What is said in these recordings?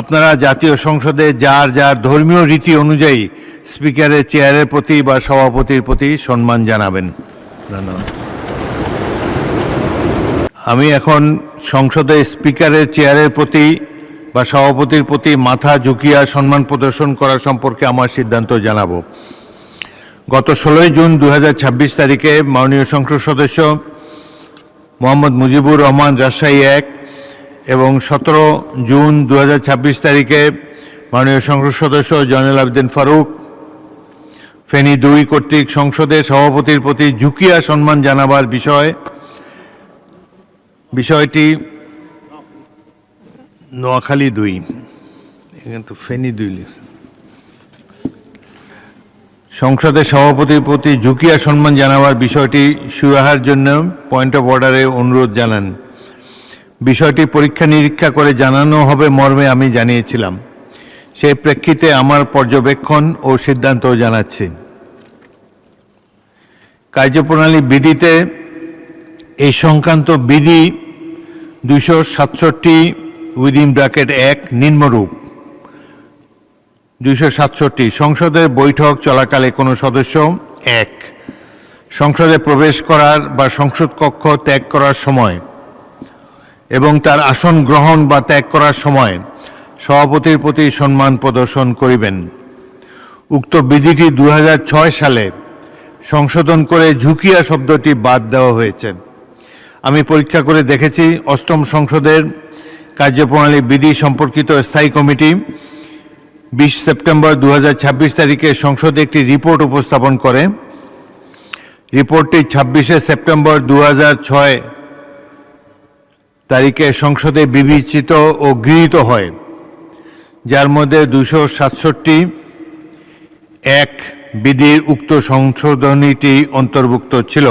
আপনারা জাতীয় সংসদে যার যার ধর্মীয় রীতি অনুযায়ী স্পিকারের চেয়ারের প্রতি বা সভাপতির প্রতি সম্মান জানাবেন। ধন্যবাদ। আমি এখন সংসদে স্পিকারের চেয়ারের প্রতি বা সভাপতির প্রতি মাথা ঝুঁকিয়া সম্মান প্রদর্শন করা সম্পর্কে আমার সিদ্ধান্ত জানাবো। গত 16 জুন 2026 তারিখে মাননীয় সংসদ সদস্য মোহাম্মদ মুজিবুর রহমান রাজশাহী 1 এবং 17 জুন 2026 তারিখে মাননীয় সংসদ সদস্য জয়নুল আবেদিন ফারুক ফেনী 2 কর্তৃক সংসদের সভাপতির প্রতি ঝুঁকিয়া সম্মান জানাবার বিষয়টি নোয়াখালী 2, কিন্তু ফেনী 2 লিখছে। সংসদের সভাপতির প্রতি ঝুঁকিয়া সম্মান জানাবার বিষয়টি সুরাহার জন্য পয়েন্ট অফ অর্ডারে অনুরোধ জানান। বিষয়টি পরীক্ষা নিরীক্ষা করে জানানো হবে মর্মে আমি জানিয়েছিলাম। সেই প্রেক্ষিতে আমার পর্যবেক্ষণ ও সিদ্ধান্ত জানাচ্ছি। কার্যপ্রণালী বিধিতে এই সংক্রান্ত বিধি 267(1) নিম্নরূপ। 267 সংসদের বৈঠক চলাকালে কোনো সদস্য 1 সংসদে প্রবেশ করার বা সংসদ কক্ষ ত্যাগ করার সময় এবং তার আসন গ্রহণ বা ত্যাগ করার সময় সভাপতির প্রতি সম্মান প্রদর্শন করিবেন। উক্ত বিধিটি 2006 সালে সংশোধন করে ঝুঁকিয়া শব্দটি বাদ দেওয়া হয়েছে। আমি পরীক্ষা করে দেখেছি, 8ম সংসদের কার্যপ্রণালী বিধি সম্পর্কিত স্থায়ী কমিটি 20 সেপ্টেম্বর 2026 তারিখে সংসদে একটি রিপোর্ট উপস্থাপন করে। রিপোর্টটি 26 সেপ্টেম্বর 2006 তারিখে সংসদে বিবেচিত ও গৃহীত হয়, যার মধ্যে 267(1) বিধির উক্ত সংশোধনীটি অন্তর্ভুক্ত ছিল।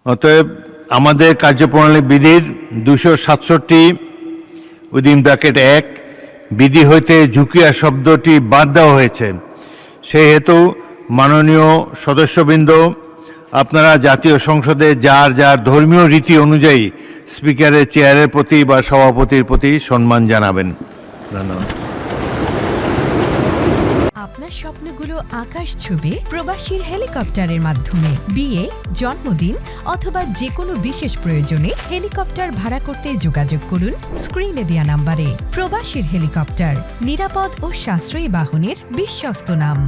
অতএব আমাদের কার্যপ্রণালী বিধির 267(1) বিধি হইতে ঝুঁকিয়া শব্দটি বাদ দেওয়া হয়েছে। সেহেতু মাননীয় সদস্যবৃন্দ, আপনারা জাতীয় সংসদে যার যার ধর্মীয় রীতি অনুযায়ী স্পিকারের চেয়ারের প্রতি বা সভাপতির প্রতি সম্মান জানাবেন। ধন্যবাদ। আপনার স্বপ্নগুলো আকাশ ছুবে প্রবাসীর হেলিকপ্টারের মাধ্যমে। বিয়ে, জন্মদিন অথবা যে কোনো বিশেষ প্রয়োজনে হেলিকপ্টার ভাড়া করতে যোগাযোগ করুন স্ক্রিনে দেয়া নাম্বারে। প্রবাসীর হেলিকপ্টার, নিরাপদ ও সাশ্রয়ী বাহনের বিশ্বস্ত নাম।